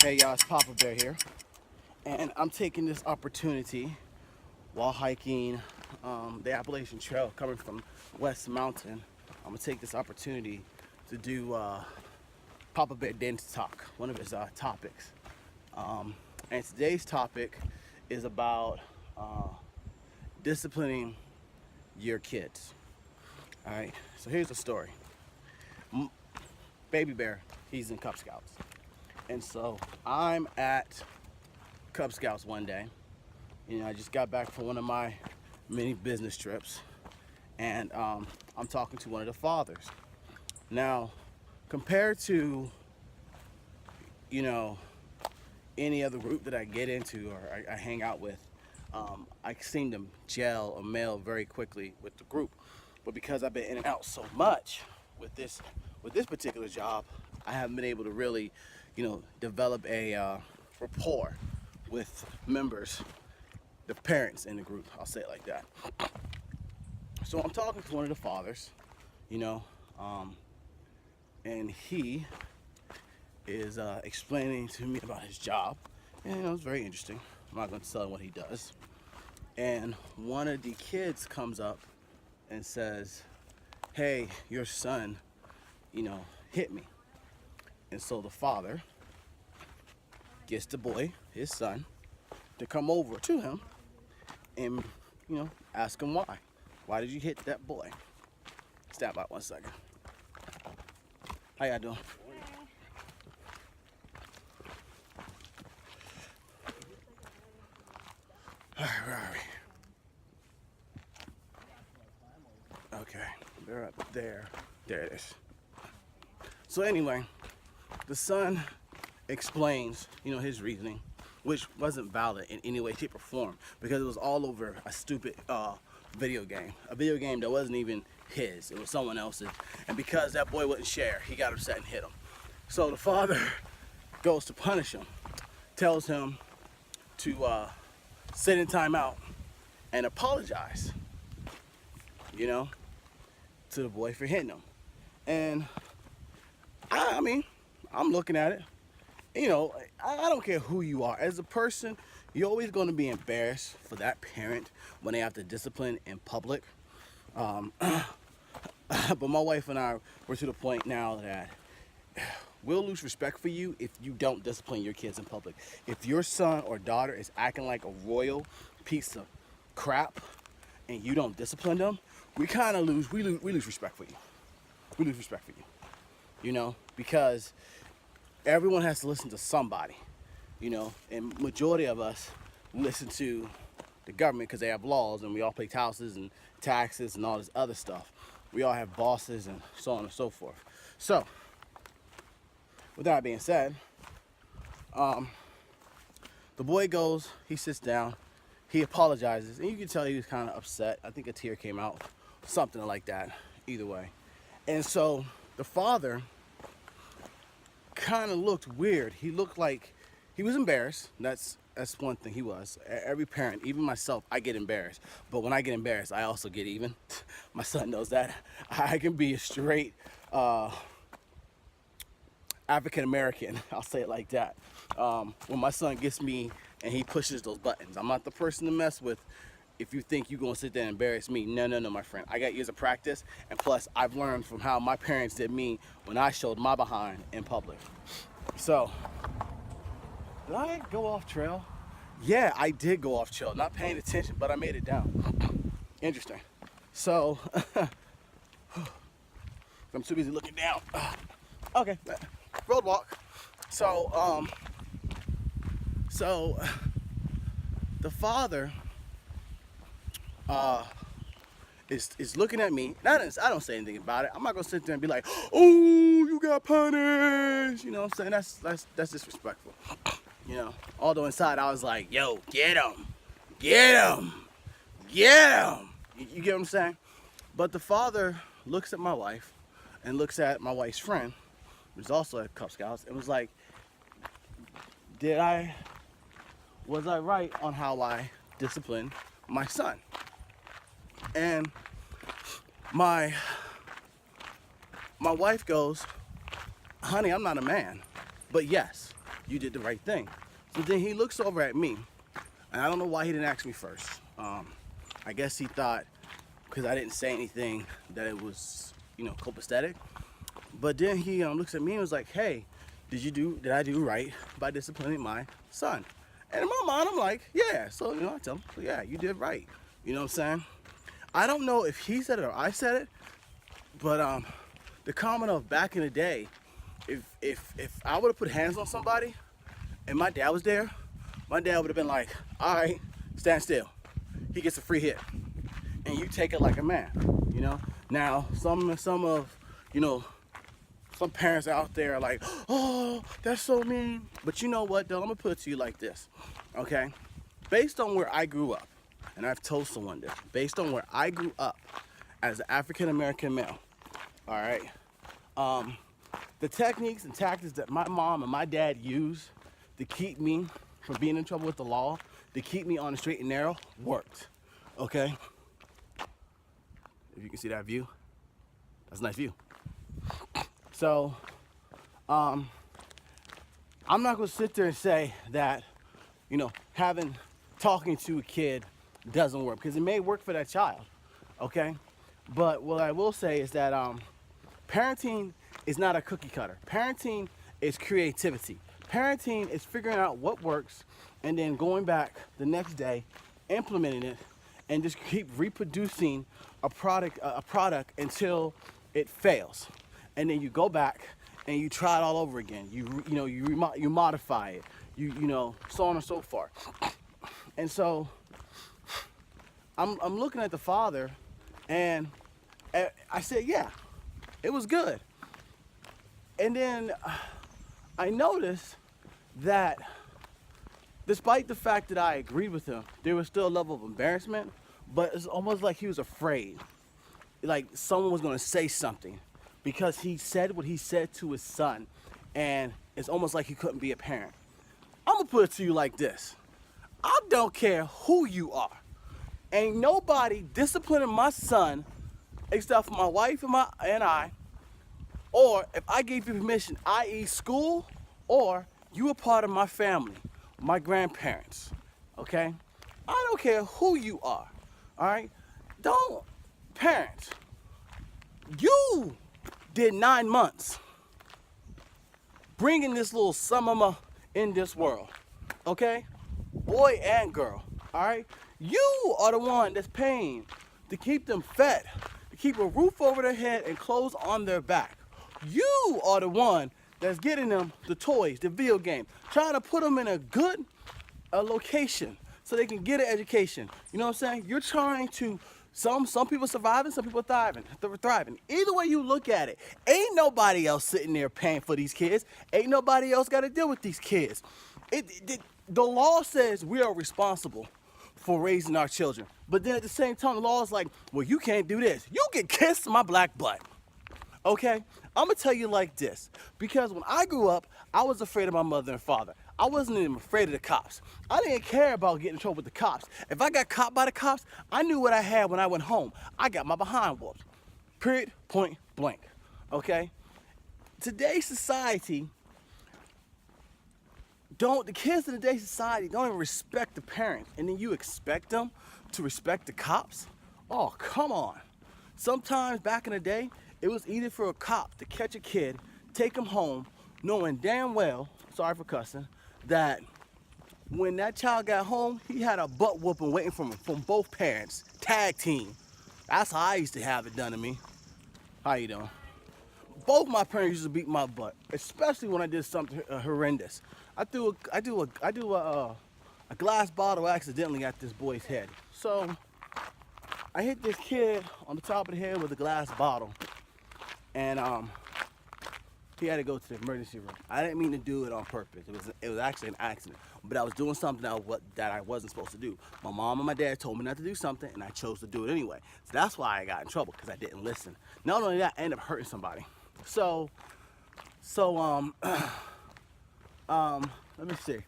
Hey y'all, it's Papa Bear here, and I'm taking this opportunity while hiking the Appalachian Trail coming from West Mountain. I'm gonna take this opportunity to do Papa Bear Dance Talk, one of his topics. And today's topic is about disciplining your kids. All right, so here's the story. Baby Bear, he's in Cub Scouts. And so I'm at Cub Scouts one day. I just got back from one of my many business trips, and I'm talking to one of the fathers. Now, compared to, any other group that I get into or I hang out with, I seem to gel or meld very quickly with the group. But because I've been in and out so much with this particular job, I haven't been able to really, develop a rapport with members, the parents in the group. I'll say it like that. So I'm talking to one of the fathers, and he is explaining to me about his job, and it's very interesting. I'm not going to tell him what he does. And one of the kids comes up and says, "Hey, your son, hit me." And so the father gets the boy, his son, to come over to him and, ask him why. Why did you hit that boy? Stand by 1 second. How y'all doing? All right, where are we? Okay, they're up there. There it is. So anyway, the son explains, his reasoning, which wasn't valid in any way, shape, or form, because it was all over a stupid video game. A video game that wasn't even his, it was someone else's. And because that boy wouldn't share, he got upset and hit him. So the father goes to punish him, tells him to sit in timeout and apologize, to the boy for hitting him. And I mean, I'm looking at it. I don't care who you are. As a person, you're always going to be embarrassed for that parent when they have to discipline in public. But my wife and I were to the point now that we'll lose respect for you if you don't discipline your kids in public. If your son or daughter is acting like a royal piece of crap and you don't discipline them, we kind of lose respect for you. We lose respect for you, because everyone has to listen to somebody, and majority of us listen to the government because they have laws, and we all pay taxes and taxes and all this other stuff. We all have bosses and so on and so forth. So, with that being said, the boy goes, he sits down, he apologizes, and you can tell he was kind of upset. I think a tear came out, something like that, either way. And so the father kind of looked weird. He looked like he was embarrassed. That's one thing he was. Every parent, even myself, I get embarrassed. But when I get embarrassed, I also get even. My son knows that. I can be a straight African American. I'll say it like that. When my son gets me and he pushes those buttons, I'm not the person to mess with. If you think you're gonna sit there and embarrass me, no, my friend. I got years of practice, and plus I've learned from how my parents did me when I showed my behind in public. So, did I go off trail? Yeah, I did go off trail. Not paying attention, but I made it down. Interesting. So, I'm too busy looking down. Okay, road walk. So, the father is looking at me. I don't say anything about it. I'm not gonna sit there and be like, "Oh, you got punished." You know what I'm saying? That's disrespectful. Although inside I was like, "Yo, get him, get him, get him." You get what I'm saying? But the father looks at my wife and looks at my wife's friend, who's also at Cub Scouts, and was like, was I right on how I disciplined my son? And my wife goes, "Honey, I'm not a man." But yes, you did the right thing. So then he looks over at me, and I don't know why he didn't ask me first. I guess he thought because I didn't say anything that it was, copacetic. But then he looks at me and was like, hey, did I do right by disciplining my son? And in my mind, I'm like, yeah. So, I tell him, yeah, you did right. You know what I'm saying? I don't know if he said it or I said it, but the comment of back in the day, if I would have put hands on somebody and my dad was there, my dad would have been like, all right, stand still. He gets a free hit. And you take it like a man, Now, some parents out there are like, oh, that's so mean. But you know what, though? I'm going to put it to you like this, okay? Based on where I grew up, and I've told someone this, based on where I grew up as an African-American male, all right, the techniques and tactics that my mom and my dad used to keep me from being in trouble with the law, to keep me on the straight and narrow, worked, okay? If you can see that view, that's a nice view. So, I'm not gonna sit there and say that, talking to a kid doesn't work, because it may work for that child, okay? But what I will say is that parenting is not a cookie cutter. Parenting is creativity. Parenting is figuring out what works and then going back the next day, implementing it, and just keep reproducing a product until it fails. And then you go back and you try it all over again. You modify it. So on and so forth. And so I'm looking at the father, and I said, yeah, it was good. And then I noticed that despite the fact that I agreed with him, there was still a level of embarrassment, but it's almost like he was afraid. Like someone was gonna say something because he said what he said to his son, and it's almost like he couldn't be a parent. I'm gonna put it to you like this. I don't care who you are. Ain't nobody disciplining my son except for my wife and I, or if I gave you permission, i.e. school, or you a part of my family, my grandparents, okay? I don't care who you are, all right? Parents, you did 9 months bringing this little summer in this world, okay? Boy and girl, all right? You are the one that's paying to keep them fed, to keep a roof over their head and clothes on their back. You are the one that's getting them the toys, the video game, trying to put them in a good location so they can get an education. You know what I'm saying? You're trying to, some people surviving, some people thriving. Either way you look at it, ain't nobody else sitting there paying for these kids. Ain't nobody else got to deal with these kids. The law says we are responsible for raising our children. But then at the same time, the law is like, well, you can't do this. You can kiss my black butt. Okay? I'm going to tell you like this. Because when I grew up, I was afraid of my mother and father. I wasn't even afraid of the cops. I didn't care about getting in trouble with the cops. If I got caught by the cops, I knew what I had when I went home. I got my behind whooped. Period, point blank. Okay? Today's society, the kids in today's society don't even respect the parents. And then you expect them to respect the cops? Oh, come on. Sometimes back in the day, it was easy for a cop to catch a kid, take him home, knowing damn well, sorry for cussing, that when that child got home, he had a butt whooping waiting for him from both parents. Tag team. That's how I used to have it done to me. How you doing? Both my parents used to beat my butt, especially when I did something horrendous. I do a glass bottle accidentally at this boy's head. So I hit this kid on the top of the head with a glass bottle, and he had to go to the emergency room. I didn't mean to do it on purpose. It was actually an accident. But I was doing something that I wasn't supposed to do. My mom and my dad told me not to do something, and I chose to do it anyway. So that's why I got in trouble, because I didn't listen. Not only that, I ended up hurting somebody. So let me see.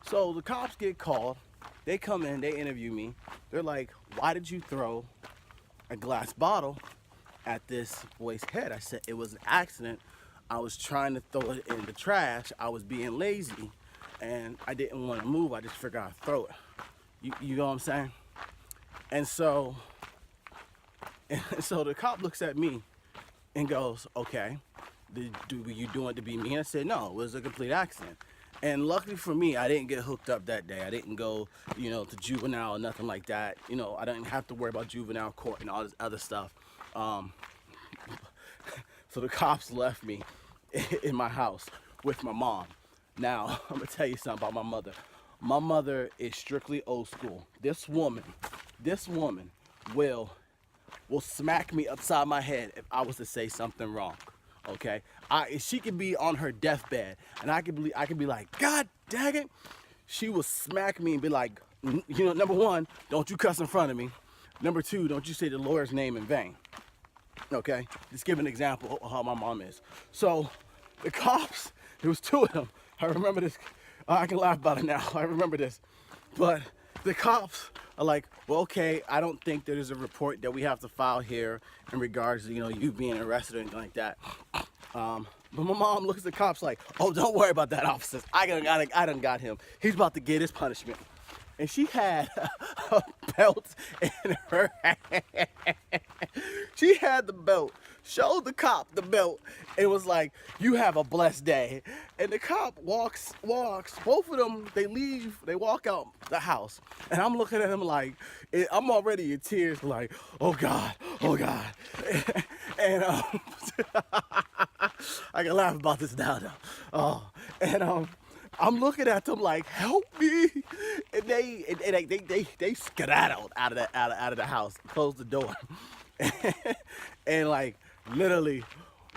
So the cops get called. They come in, they interview me. They're like, why did you throw a glass bottle at this boy's head? I said, it was an accident. I was trying to throw it in the trash. I was being lazy, and I didn't want to move. I just figured I'd throw it. You know what I'm saying? And so, the cop looks at me and goes, "Okay, were you doing it to be me?" And I said, "No, it was a complete accident." And luckily for me, I didn't get hooked up that day. I didn't go, to juvenile or nothing like that. I didn't have to worry about juvenile court and all this other stuff. So the cops left me in my house with my mom. Now, I'm gonna tell you something about my mother. My mother is strictly old school. This woman will smack me upside my head if I was to say something wrong. Okay, she could be on her deathbed, and I could be like, "God dang it!" She will smack me and be like, number one, don't you cuss in front of me. Number two, don't you say the Lord's name in vain. Okay, just give an example of how my mom is. So the cops, there was two of them. I remember this. I can laugh about it now. I remember this, but the cops are like, "Well, okay, I don't think there's a report that we have to file here in regards to you being arrested or anything like that." But my mom looks at the cops like, "Oh, don't worry about that, officers. I done got him. He's about to get his punishment." And she had a belt in her hand. She had the belt, showed the cop the belt, and was like, "You have a blessed day." And the cop walks, both of them, they leave, they walk out the house. And I'm looking at him like, I'm already in tears, like, oh God. And I can laugh about this now though. I'm looking at them like, "Help me!" And they skedaddled out of the house, closed the door, and like literally,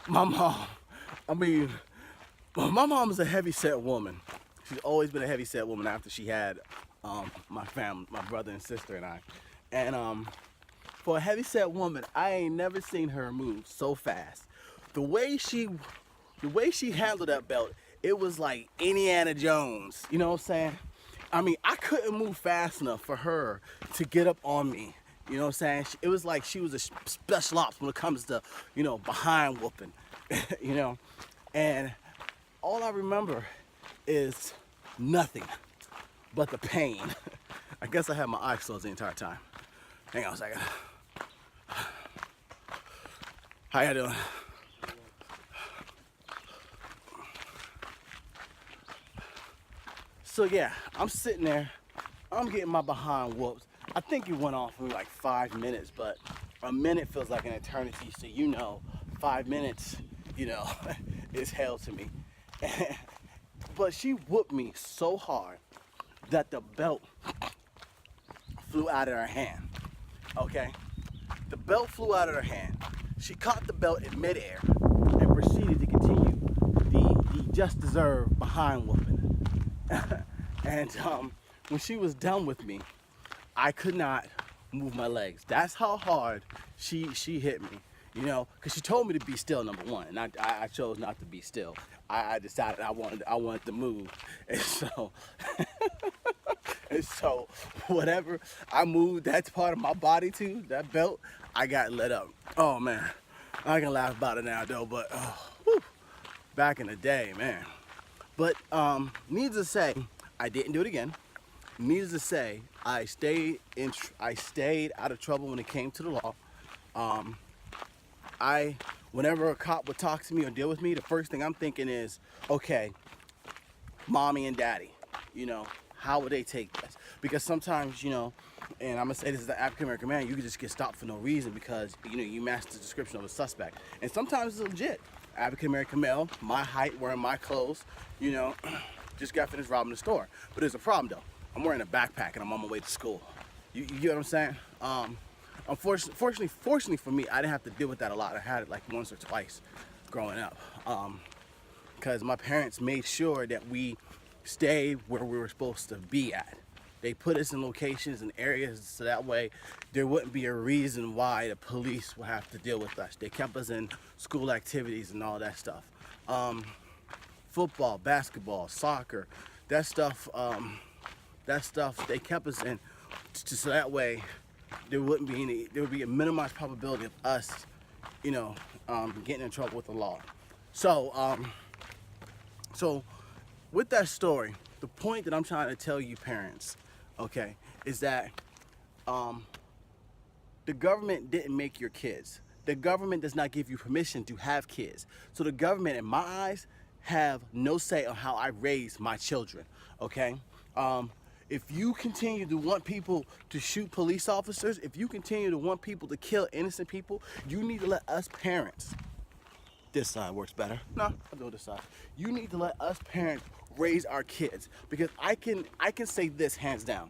my mom. My mom is a heavy-set woman. She's always been a heavy-set woman after she had my family, my brother and sister and I. And for a heavy-set woman, I ain't never seen her move so fast. The way she handled that belt, it was like Indiana Jones. You know what I'm saying? I mean, I couldn't move fast enough for her to get up on me. You know what I'm saying? It was like she was a special ops when it comes to, behind whooping. And all I remember is nothing but the pain. I guess I had my eyes closed the entire time. Hang on a second. How y'all doing? So yeah, I'm sitting there, I'm getting my behind whooped. I think it went on for like 5 minutes, but a minute feels like an eternity. So 5 minutes, is hell to me. But she whooped me so hard that the belt flew out of her hand. Okay? The belt flew out of her hand. She caught the belt in midair and proceeded to continue the just deserved behind whooping. And when she was done with me, I could not move my legs. That's how hard she hit me. Because she told me to be still, number one, and I chose not to be still. I decided I wanted to move, and so whatever I moved that part of my body to, that belt, I got lit up. Oh man, I can laugh about it now though, but back in the day, man. But needless to say, I didn't do it again. Needless to say, I stayed out of trouble when it came to the law. Whenever a cop would talk to me or deal with me, the first thing I'm thinking is, okay, mommy and daddy, how would they take this? Because sometimes, and I'm gonna say this as an African American man, you can just get stopped for no reason because, you match the description of a suspect. And sometimes it's legit. African American male, my height, wearing my clothes, just got finished robbing the store. But there's a problem though. I'm wearing a backpack and I'm on my way to school. You get what I'm saying? Fortunately for me, I didn't have to deal with that a lot. I had it like once or twice growing up. Because my parents made sure that we stayed where we were supposed to be at. They put us in locations and areas so that way there wouldn't be a reason why the police would have to deal with us. They kept us in school activities and all that stuff. Football, basketball, soccer, that stuff they kept us in so that way there would be a minimized probability of us, getting in trouble with the law. So with that story, the point that I'm trying to tell you parents, okay, is that the government didn't make your kids. The government does not give you permission to have kids. So the government, in my eyes, have no say on how I raise my children, okay? If you continue to want people to shoot police officers, if you continue to want people to kill innocent people, you need to let us parents, this side works better. No, I'll do this side. You need to let us parents raise our kids, because I can say this hands down.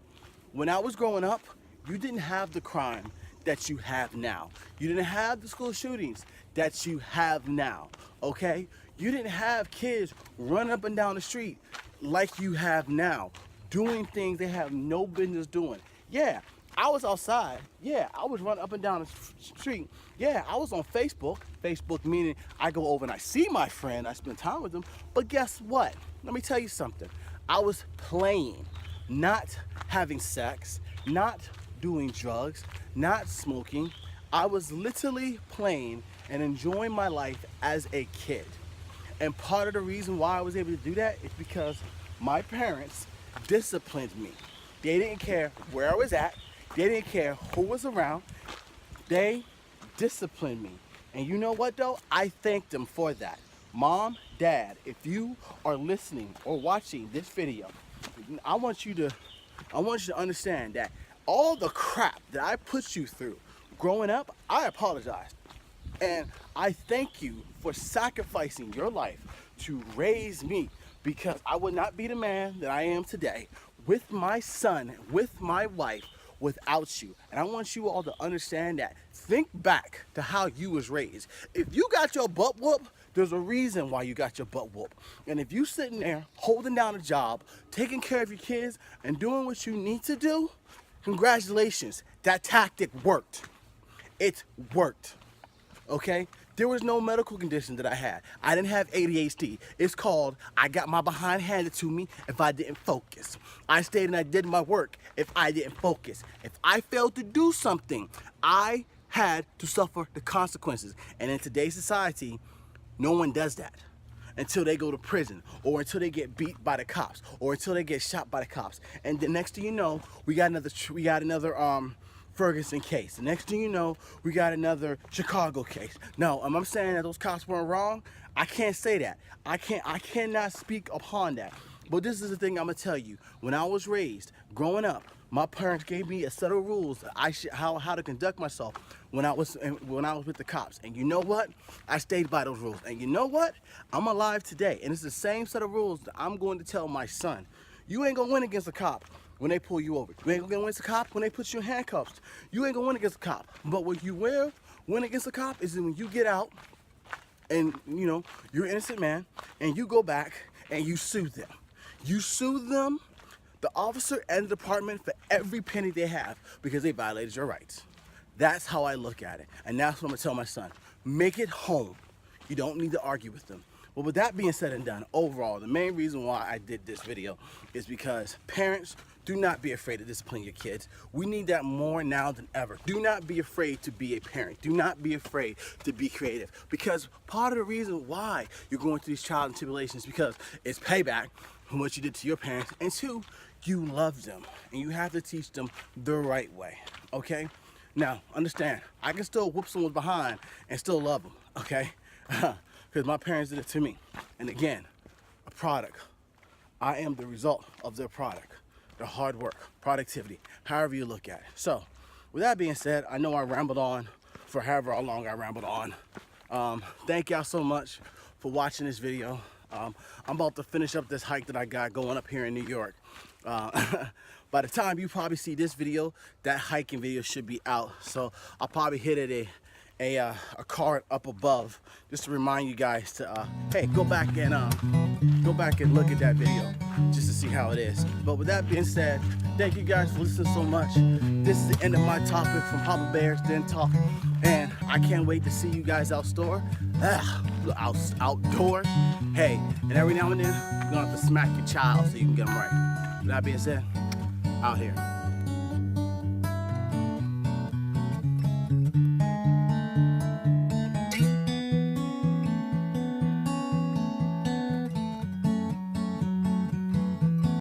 When I was growing up, you didn't have the crime that you have now. You didn't have the school shootings that you have now, okay? You didn't have kids running up and down the street like you have now, doing things they have no business doing. Yeah, I was outside. Yeah, I was running up and down the street. Yeah, I was on Facebook. Facebook meaning I go over and I see my friend, I spend time with them. But guess what? Let me tell you something. I was playing, not having sex, not doing drugs, not smoking. I was literally playing and enjoying my life as a kid. And part of the reason why I was able to do that is because my parents disciplined me. They didn't care where I was at. They didn't care who was around. They disciplined me. And you know what though? I thank them for that. Mom, Dad, if you are listening or watching this video, I want you to understand that all the crap that I put you through growing up, I apologize. And I thank you for sacrificing your life to raise me, because I would not be the man that I am today with my son, with my wife, without you. And I want you all to understand that. Think back to how you was raised. If you got your butt whooped, there's a reason why you got your butt whooped. And if you sitting there holding down a job, taking care of your kids, and doing what you need to do, congratulations, that tactic worked. It worked, okay? There was no medical condition that I had. I didn't have ADHD. It's called, I got my behind handed to me if I didn't focus. I stayed and I did my work if I didn't focus. If I failed to do something, I had to suffer the consequences. And in today's society, no one does that until they go to prison, or until they get beat by the cops, or until they get shot by the cops. And the next thing you know, we got another Ferguson case. The next thing you know, we got another Chicago case. No, am I saying that those cops weren't wrong? I can't say that. I cannot speak upon that. But this is the thing I'm gonna tell you. When I was raised, growing up, my parents gave me a set of rules that how to conduct myself when I was with the cops. And you know what? I stayed by those rules. And you know what? I'm alive today. And it's the same set of rules that I'm going to tell my son. You ain't gonna win against a cop when they pull you over. You ain't gonna win against a cop when they put you in handcuffs. You ain't gonna win against a cop. But what you will win against a cop is when you get out and, you know, you're an innocent man, and you go back and you sue them. You sue them, the officer and the department, for every penny they have, because they violated your rights. That's how I look at it. And that's what I'm gonna tell my son. Make it home. You don't need to argue with them. But with that being said and done, overall, the main reason why I did this video is because parents, do not be afraid to discipline your kids. We need that more now than ever. Do not be afraid to be a parent. Do not be afraid to be creative. Because part of the reason why you're going through these trials and tribulations is because it's payback from what you did to your parents. And two, you love them. And you have to teach them the right way, okay? Now, understand, I can still whoop someone behind and still love them, okay? Because my parents did it to me. And again, a product. I am the result of their product. Their hard work, productivity, however you look at it. So, with that being said, I know I rambled on for however long I rambled on. Thank y'all so much for watching this video. I'm about to finish up this hike that I got going up here in New York. By the time you probably see this video, that hiking video should be out. So I'll probably hit it a card up above just to remind you guys to hey, go back and look at that video just to see how it is. But with that being said, thank you guys for listening so much. This is the end of my topic from Papa Bear's Den Talk, and I can't wait to see you guys outdoors. Hey, and every now and then you're gonna have to smack your child so you can get them right. With that being said, out here.